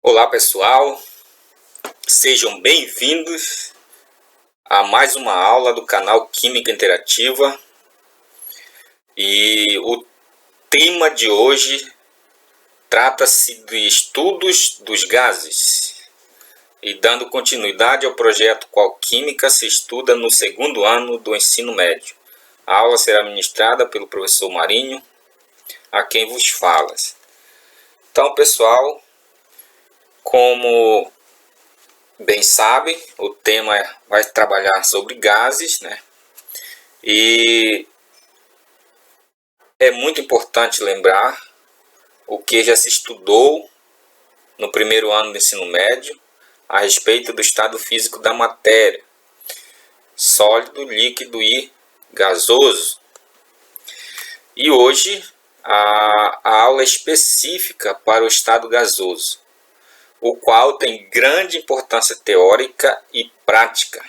Olá pessoal, sejam bem-vindos a mais uma aula do canal Química Interativa. E o tema de hoje trata-se de estudos dos gases. E dando continuidade ao projeto Qual Química se estuda no segundo ano do ensino médio. A aula será ministrada pelo professor Marinho, a quem vos fala. Então pessoal, como bem sabe, o tema vai trabalhar sobre gases, né? E é muito importante lembrar o que já se estudou no primeiro ano do ensino médio a respeito do estado físico da matéria, sólido, líquido e gasoso. E hoje a aula é específica para o estado gasoso, o qual tem grande importância teórica e prática.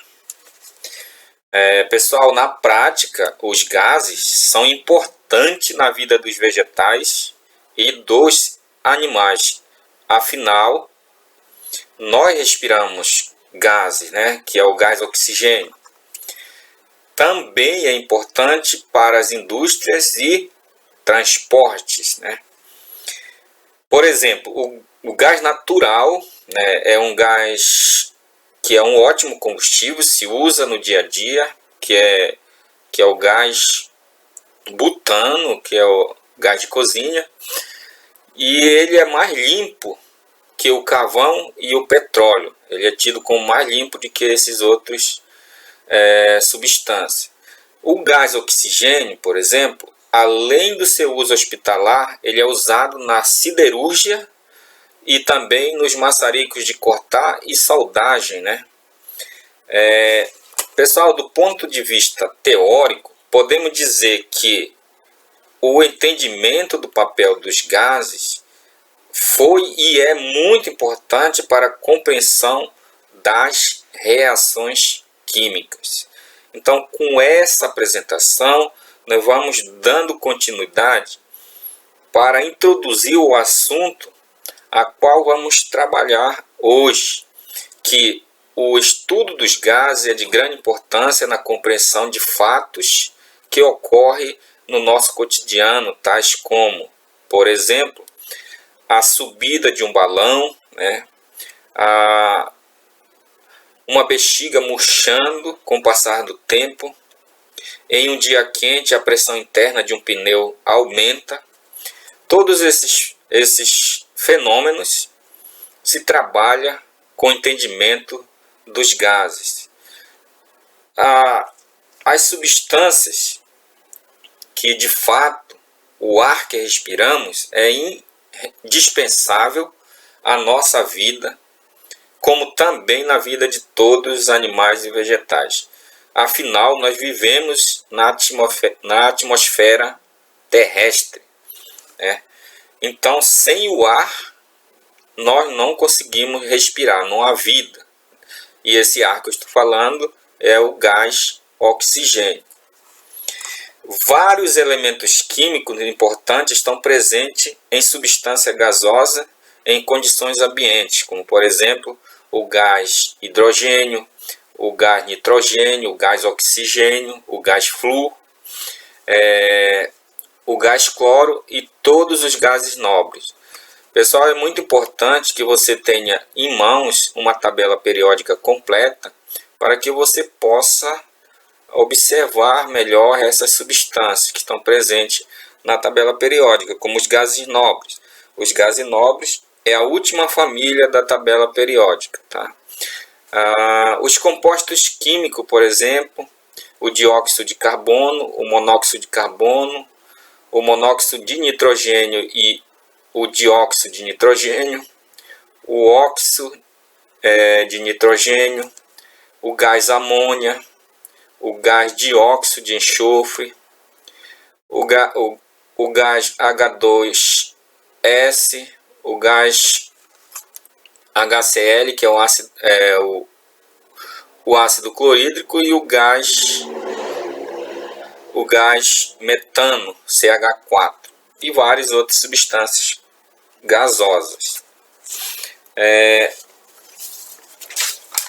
Pessoal, na prática, os gases são importantes na vida dos vegetais e dos animais. Afinal, nós respiramos gases, né? Que é o gás oxigênio. Também é importante para as indústrias e transportes, né? Por exemplo, o gás natural, né, é um gás que é um ótimo combustível, se usa no dia a dia, que é o gás butano, que é o gás de cozinha, e ele é mais limpo que o carvão e o petróleo. Ele é tido como mais limpo do que esses outros substâncias. O gás oxigênio, por exemplo, além do seu uso hospitalar, ele é usado na siderurgia e também nos maçaricos de cortar e soldagem, né? Pessoal, do ponto de vista teórico, podemos dizer que o entendimento do papel dos gases foi e é muito importante para a compreensão das reações químicas. Então, com essa apresentação, nós vamos dando continuidade para introduzir o assunto a qual vamos trabalhar hoje, que o estudo dos gases é de grande importância na compreensão de fatos que ocorrem no nosso cotidiano, tais como, por exemplo, a subida de um balão, né? Uma bexiga murchando com o passar do tempo. Em um dia quente, a pressão interna de um pneu aumenta. Todos esses fenômenos se trabalha com o entendimento dos gases. As substâncias que de fato o ar que respiramos é indispensável à nossa vida, como também na vida de todos os animais e vegetais. Afinal, nós vivemos na atmosfera terrestre, né? Então, sem o ar, nós não conseguimos respirar, não há vida. E esse ar que eu estou falando é o gás oxigênio. Vários elementos químicos importantes estão presentes em substância gasosa em condições ambientes, como por exemplo o gás hidrogênio, o gás nitrogênio, o gás oxigênio, o gás flúor, o gás cloro e todos os gases nobres. Pessoal, é muito importante que você tenha em mãos uma tabela periódica completa para que você possa observar melhor essas substâncias que estão presentes na tabela periódica, como os gases nobres. Os gases nobres é a última família da tabela periódica, tá? Os compostos químicos, por exemplo, o dióxido de carbono, o monóxido de carbono, o monóxido de nitrogênio e o dióxido de nitrogênio, o óxido de nitrogênio, o gás amônia, o gás dióxido de enxofre, o gás H2S, o gás HCl, que é o ácido clorídrico, e o gás metano, CH4, e várias outras substâncias gasosas.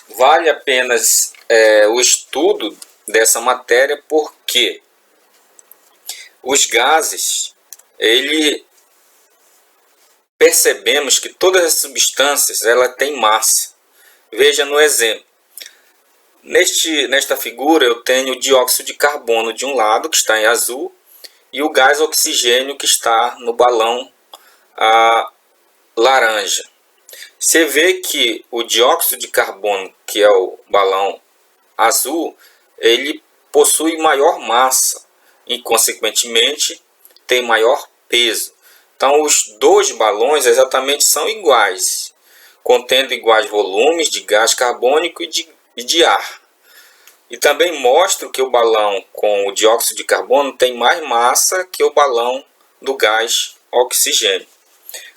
Vale apenas o estudo dessa matéria, porque os gases, percebemos que todas as substâncias têm massa. Veja no exemplo. Nesta figura eu tenho o dióxido de carbono de um lado, que está em azul, e o gás oxigênio, que está no balão laranja. Você vê que o dióxido de carbono, que é o balão azul, ele possui maior massa e, consequentemente, tem maior peso. Então, os dois balões exatamente são iguais, contendo iguais volumes de gás carbônico e de ar. E também mostra que o balão com o dióxido de carbono tem mais massa que o balão do gás oxigênio.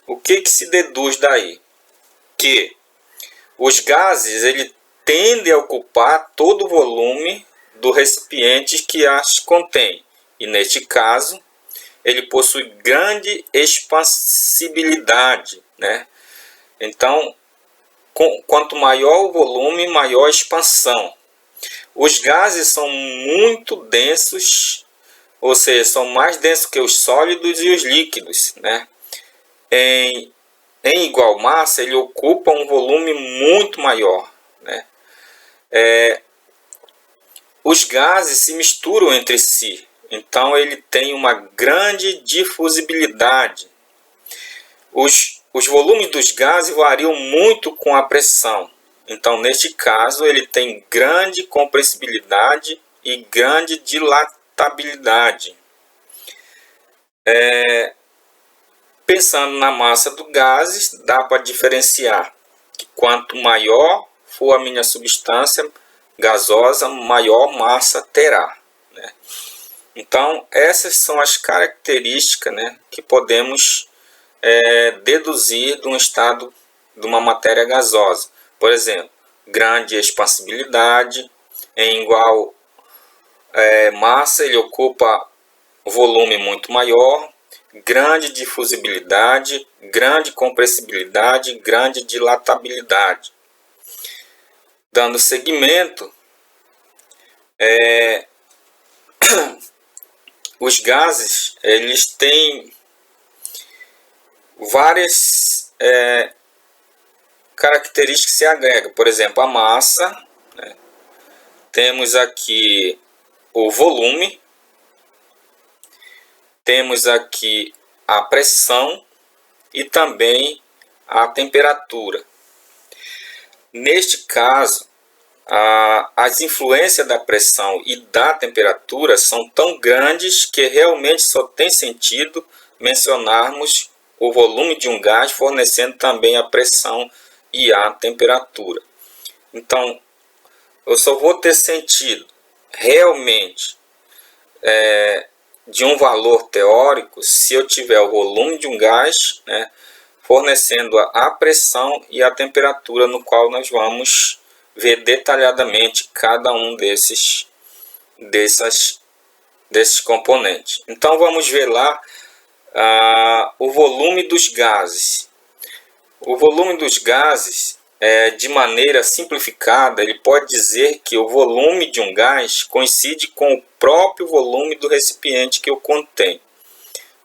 O que se deduz daí? Que os gases tendem a ocupar todo o volume do recipiente que as contém. E neste caso, ele possui grande expansibilidade, né? Então, quanto maior o volume, maior a expansão. Os gases são muito densos, ou seja, são mais densos que os sólidos e os líquidos, né? Em igual massa, ele ocupa um volume muito maior, né? Os gases se misturam entre si, então ele tem uma grande difusibilidade. Os volumes dos gases variam muito com a pressão. Então, neste caso, ele tem grande compressibilidade e grande dilatabilidade. Pensando na massa do gases, dá para diferenciar que quanto maior for a minha substância gasosa, maior massa terá, né? Então, essas são as características, né, que podemos deduzir de um estado de uma matéria gasosa. Por exemplo, grande expansibilidade, em igual massa, ele ocupa volume muito maior, grande difusibilidade, grande compressibilidade, grande dilatabilidade. Dando seguimento, os gases eles têm várias características que se agregam. Por exemplo, a massa, né? Temos aqui o volume, temos aqui a pressão e também a temperatura. Neste caso, as influências da pressão e da temperatura são tão grandes que realmente só tem sentido mencionarmos o volume de um gás, fornecendo também a pressão e a temperatura. Então, eu só vou ter sentido realmente de um valor teórico se eu tiver o volume de um gás, né, fornecendo a pressão e a temperatura, no qual nós vamos ver detalhadamente cada um desses componentes. Então vamos ver lá o volume dos gases. O volume dos gases, de maneira simplificada, ele pode dizer que o volume de um gás coincide com o próprio volume do recipiente que o contém.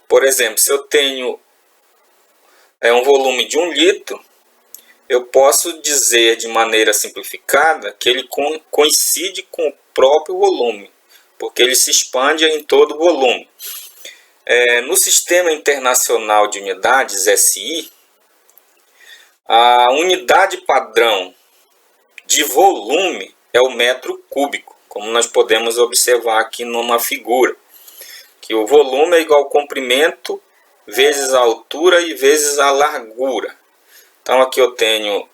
Por exemplo, se eu tenho um volume de 1 litro, eu posso dizer de maneira simplificada que ele coincide com o próprio volume, porque ele se expande em todo o volume. No Sistema Internacional de Unidades, SI, a unidade padrão de volume é o metro cúbico, como nós podemos observar aqui numa figura, que o volume é igual ao comprimento vezes a altura e vezes a largura. Então aqui eu tenho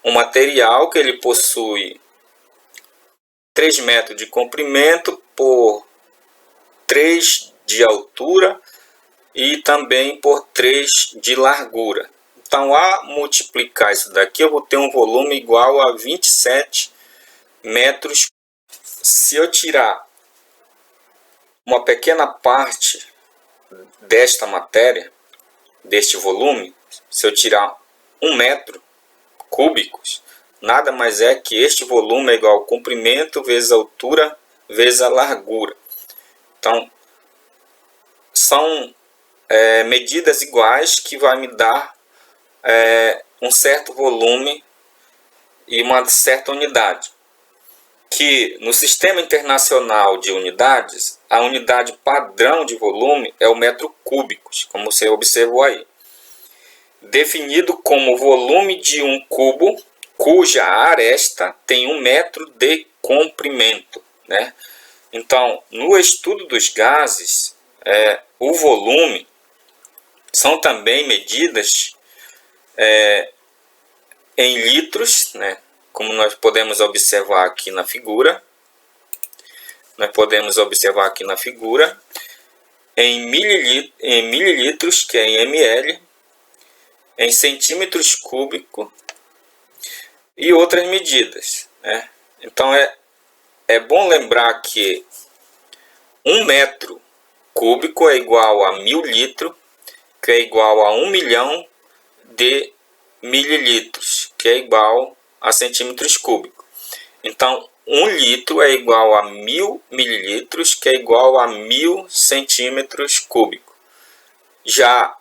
um material que ele possui 3 metros de comprimento por 3 de altura e também por 3 de largura. Então, a multiplicar isso daqui, eu vou ter um volume igual a 27 metros. Se eu tirar uma pequena parte desta matéria, deste volume, se eu tirar 1 metro cúbicos, nada mais é que este volume é igual ao comprimento vezes a altura vezes a largura. Então, são medidas iguais que vai me dar um certo volume e uma certa unidade. Que no Sistema Internacional de Unidades, a unidade padrão de volume é o metro cúbico, como você observou aí. Definido como volume de um cubo cuja aresta tem 1 metro de comprimento, né? Então, no estudo dos gases, o volume são também medidas em litros, né? Como nós podemos observar aqui na figura. Em mililitros, que é em ml, em centímetros cúbicos e outras medidas, né? Então é bom lembrar que 1 metro cúbico é igual a 1000 litros, que é igual a 1 milhão de mililitros, que é igual a centímetros cúbicos. Então, 1 litro é igual a 1000 mililitros, que é igual a 1000 centímetros cúbicos. Já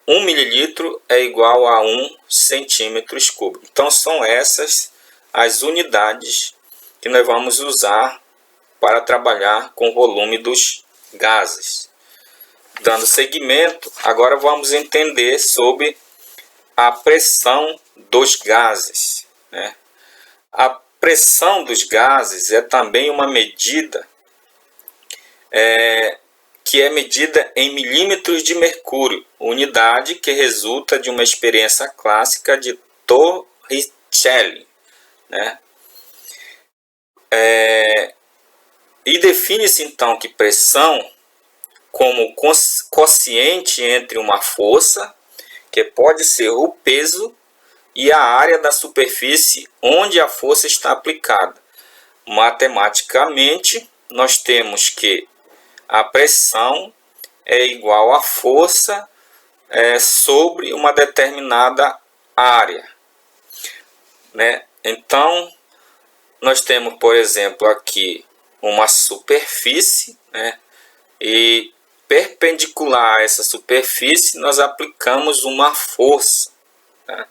1 mililitro é igual a 1 centímetros cúbicos. Então, são essas as unidades que nós vamos usar para trabalhar com o volume dos gases. Dando seguimento, agora vamos entender sobre a pressão dos gases, né? A pressão dos gases é também uma medida que é medida em milímetros de mercúrio, unidade que resulta de uma experiência clássica de Torricelli, né? E define-se então que pressão como quociente entre uma força, que pode ser o peso, e a área da superfície onde a força está aplicada. Matematicamente, nós temos que a pressão é igual à força sobre uma determinada área, né? Então, nós temos, por exemplo, aqui uma superfície, né? E perpendicular a essa superfície, nós aplicamos uma força, né?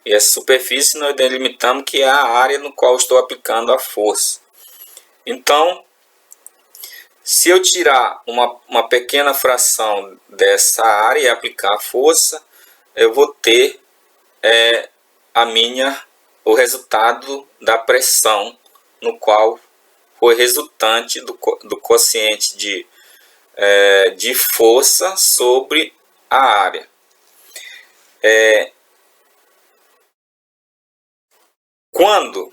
E essa superfície nós delimitamos que é a área no qual estou aplicando a força. Então, se eu tirar uma pequena fração dessa área e aplicar a força, eu vou ter o resultado da pressão, no qual foi resultante do quociente de força sobre a área. Quando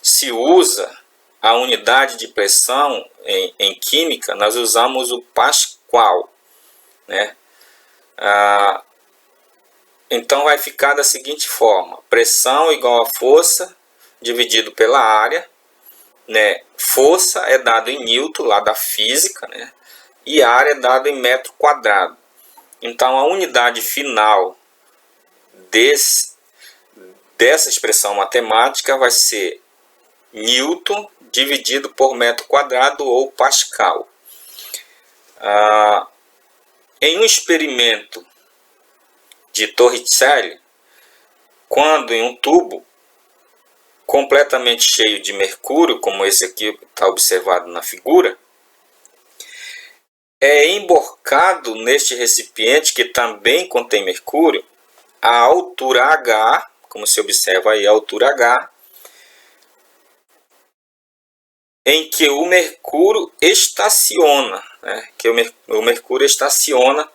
se usa a unidade de pressão em química, nós usamos o Pascal, né? Então vai ficar da seguinte forma: pressão igual a força dividido pela área, né? Força é dado em Newton, lá da física, né? E área é dado em metro quadrado. Então a unidade final dessa expressão matemática vai ser Newton dividido por metro quadrado ou Pascal. Em um experimento de Torricelli, quando em um tubo completamente cheio de mercúrio, como esse aqui está observado na figura, é emborcado neste recipiente que também contém mercúrio a altura H, como se observa aí a altura H, em que o mercúrio estaciona, né? Que o mercúrio estaciona,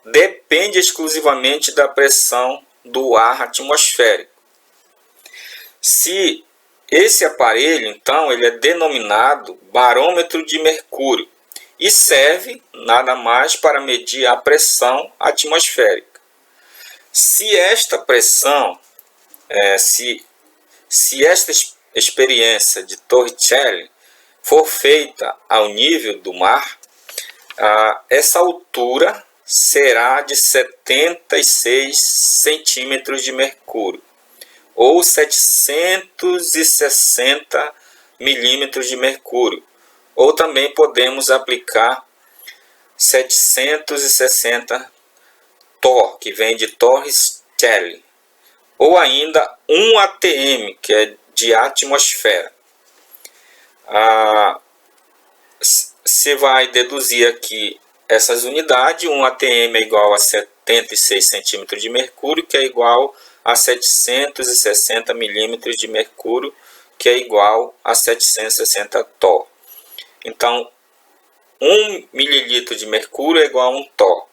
depende exclusivamente da pressão do ar atmosférico. Se esse aparelho, então, ele é denominado barômetro de mercúrio e serve nada mais para medir a pressão atmosférica. Se esta pressão, se esta experiência de Torricelli for feita ao nível do mar, essa altura será de 76 centímetros de mercúrio, ou 760 milímetros de mercúrio, ou também podemos aplicar 760 Thor, que vem de Torres Shelley, ou ainda 1 atm, que é de atmosfera. Você vai deduzir aqui essas unidades. 1 atm é igual a 76 centímetros de mercúrio, que é igual a 760 milímetros de mercúrio, que é igual a 760 Thor. Então, 1 mililitro de mercúrio é igual a 1 Thor.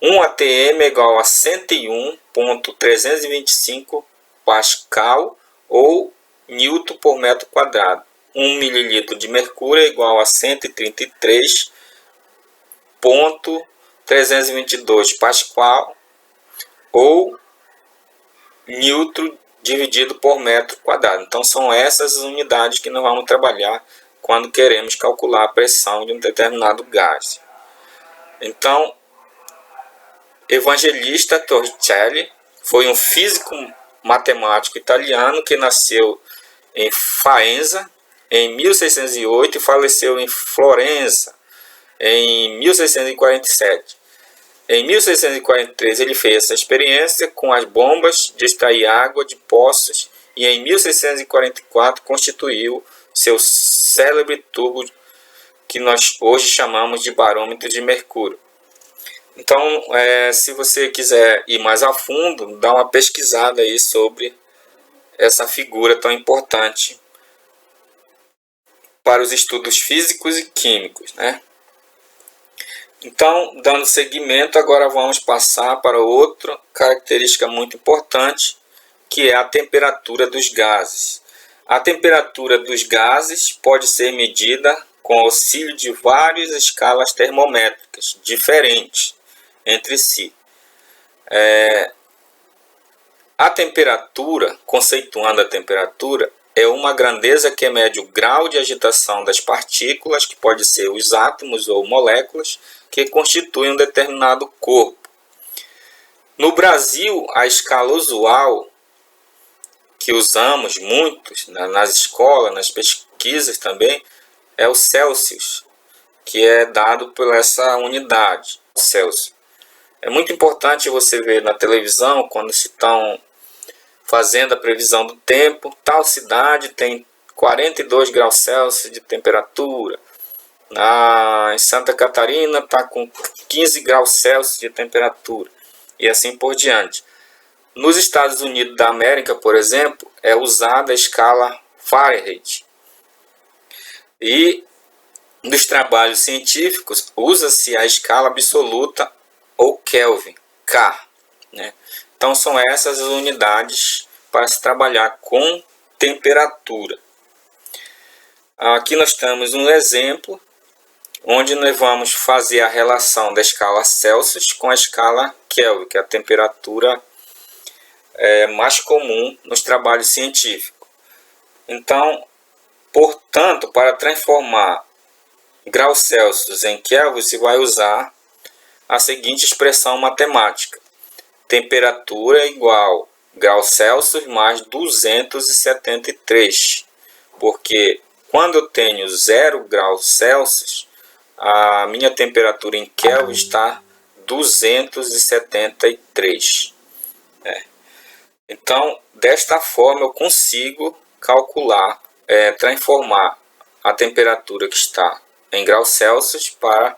1 atm é igual a 101,325 Pascal ou Newton por metro quadrado. 1 mililitro de mercúrio é igual a 133,322 Pascal ou Newton dividido por metro quadrado. Então são essas as unidades que nós vamos trabalhar quando queremos calcular a pressão de um determinado gás. Então, Evangelista Torricelli foi um físico matemático italiano que nasceu em Faenza em 1608 e faleceu em Florença em 1647. Em 1643 ele fez essa experiência com as bombas de extrair água de poços e em 1644 constituiu seu célebre tubo que nós hoje chamamos de barômetro de mercúrio. Então, se você quiser ir mais a fundo, dá uma pesquisada aí sobre essa figura tão importante para os estudos físicos e químicos, né? Então, dando seguimento, agora vamos passar para outra característica muito importante, que é a temperatura dos gases. A temperatura dos gases pode ser medida com auxílio de várias escalas termométricas diferentes entre si. A temperatura, conceituando a temperatura, é uma grandeza que mede o grau de agitação das partículas, que pode ser os átomos ou moléculas, que constituem um determinado corpo. No Brasil, a escala usual que usamos muitos nas escolas, nas pesquisas também, é o Celsius, que é dado por essa unidade, Celsius. É muito importante você ver na televisão, quando se estão fazendo a previsão do tempo, tal cidade tem 42 graus Celsius de temperatura. Em Santa Catarina está com 15 graus Celsius de temperatura. E assim por diante. Nos Estados Unidos da América, por exemplo, é usada a escala Fahrenheit. E nos trabalhos científicos, usa-se a escala absoluta ou Kelvin, K, né? Então são essas as unidades para se trabalhar com temperatura. Aqui nós temos um exemplo onde nós vamos fazer a relação da escala Celsius com a escala Kelvin, que é a temperatura mais comum nos trabalhos científicos. Então, portanto, para transformar graus Celsius em Kelvin, se vai usar a seguinte expressão matemática: temperatura igual graus Celsius mais 273, porque quando eu tenho 0 graus Celsius, a minha temperatura em Kelvin está 273. Então, desta forma eu consigo calcular, transformar a temperatura que está em graus Celsius para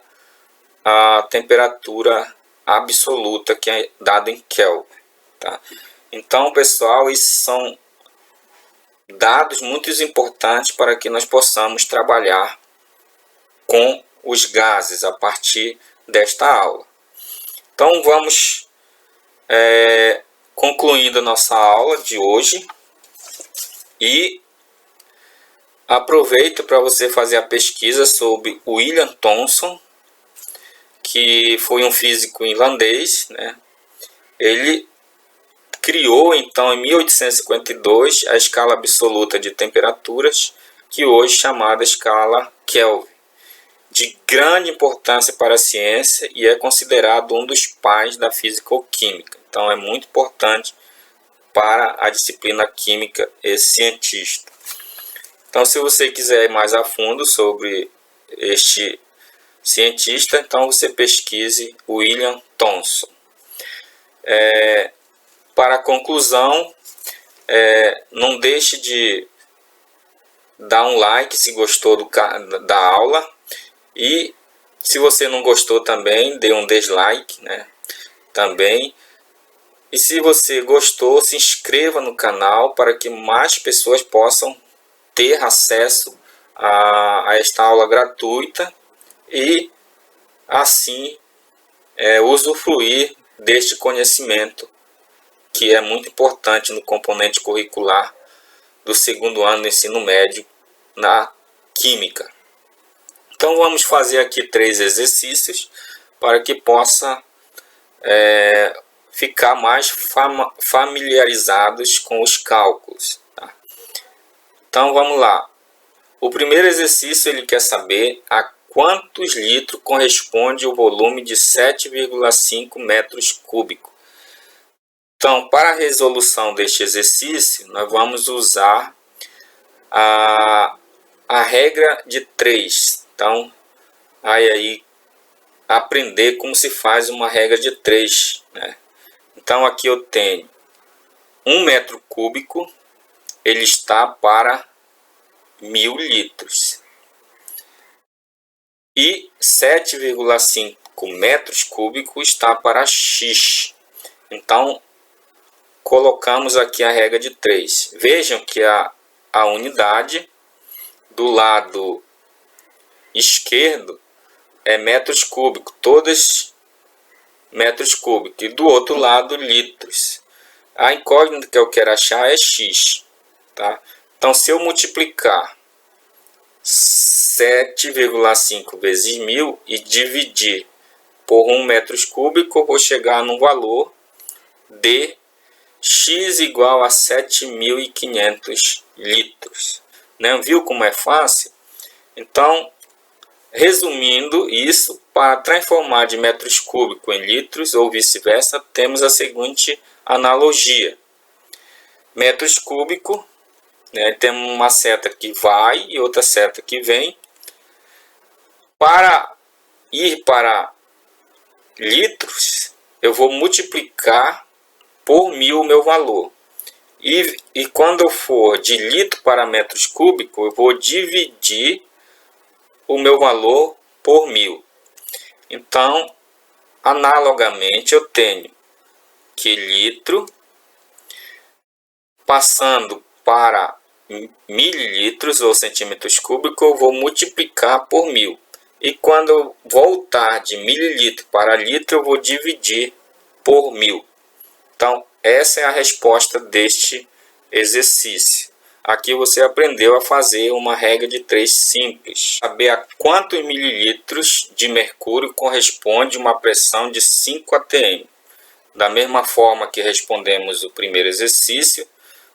a temperatura absoluta, que é dada em Kelvin, tá? Então, pessoal, esses são dados muito importantes para que nós possamos trabalhar com os gases a partir desta aula. Então, vamos concluindo a nossa aula de hoje e aproveito para você fazer a pesquisa sobre William Thomson, que foi um físico irlandês, né? Ele criou então em 1852 a escala absoluta de temperaturas, que hoje é chamada escala Kelvin. de grande importância para a ciência e é considerado um dos pais da físico-química. Então é muito importante para a disciplina química esse cientista. Então, se você quiser ir mais a fundo sobre este cientista, então você pesquise William Thomson. Para a conclusão, não deixe de dar um like se gostou da aula, e se você não gostou também, dê um dislike, né? Também. E se você gostou, se inscreva no canal para que mais pessoas possam ter acesso a esta aula gratuita e assim usufruir deste conhecimento que é muito importante no componente curricular do segundo ano do ensino médio na Química. Então vamos fazer aqui 3 exercícios para que possa ficar mais familiarizados com os cálculos. Tá? Então vamos lá. O primeiro exercício ele quer saber a quantos litros corresponde o volume de 7,5 metros cúbicos. Então, para a resolução deste exercício, nós vamos usar a regra de 3. Então, aí aprender como se faz uma regra de 3. Né? Então, aqui eu tenho 1 metro cúbico, ele está para 1000 litros. E 7,5 metros cúbicos está para X. Então, colocamos aqui a regra de 3. Vejam que a unidade do lado esquerdo é metros cúbicos, todas metros cúbicos, e do outro lado litros. A incógnita que eu quero achar é X. Tá? Então, se eu multiplicar 7,5 vezes 1000 e dividir por 1 metros cúbico, eu vou chegar no valor de X igual a 7.500 litros. Né? Viu como é fácil? Então, resumindo isso, para transformar de metros cúbicos em litros ou vice-versa, temos a seguinte analogia. Metros cúbicos, né, temos uma seta que vai e outra seta que vem. Para ir para litros, eu vou multiplicar por 1000 o meu valor. E quando eu for de litro para metros cúbicos, eu vou dividir o meu valor por 1000. Então, analogamente, eu tenho que litro, passando para mililitros ou centímetros cúbicos, eu vou multiplicar por 1000. E quando eu voltar de mililitro para litro, eu vou dividir por 1000. Então, essa é a resposta deste exercício. Aqui você aprendeu a fazer uma regra de 3 simples. Saber a quantos mililitros de mercúrio corresponde uma pressão de 5 atm. Da mesma forma que respondemos o primeiro exercício,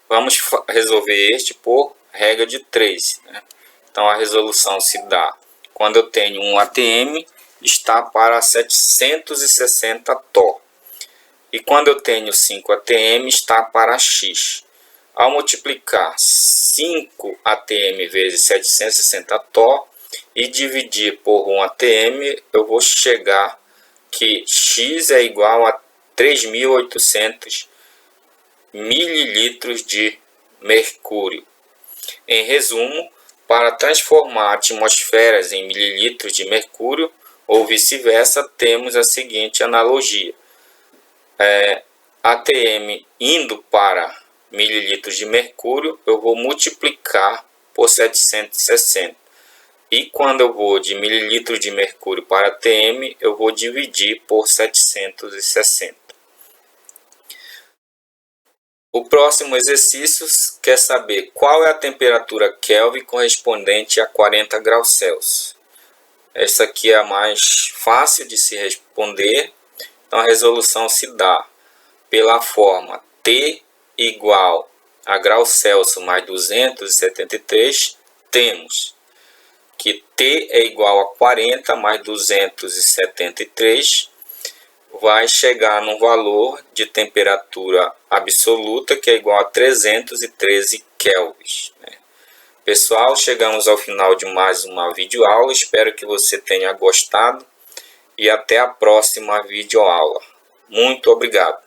vamos resolver este por regra de 3. Né? Então, a resolução se dá quando eu tenho 1 atm, está para 760 torr. E quando eu tenho 5 atm, está para X. Ao multiplicar 5 atm vezes 760 torr e dividir por 1 atm, eu vou chegar que X é igual a 3.800 mililitros de mercúrio. Em resumo, para transformar atmosferas em mililitros de mercúrio ou vice-versa, temos a seguinte analogia. ATM indo para mililitros de mercúrio, eu vou multiplicar por 760. E quando eu vou de mililitros de mercúrio para ATM, eu vou dividir por 760. O próximo exercício quer saber qual é a temperatura Kelvin correspondente a 40 graus Celsius. Essa aqui é a mais fácil de se responder. Então, a resolução se dá pela forma T igual a graus Celsius mais 273, temos que T é igual a 40 mais 273, vai chegar num valor de temperatura absoluta que é igual a 313 kelvins, né? Pessoal, chegamos ao final de mais uma videoaula. Espero que você tenha gostado e até a próxima videoaula. Muito obrigado.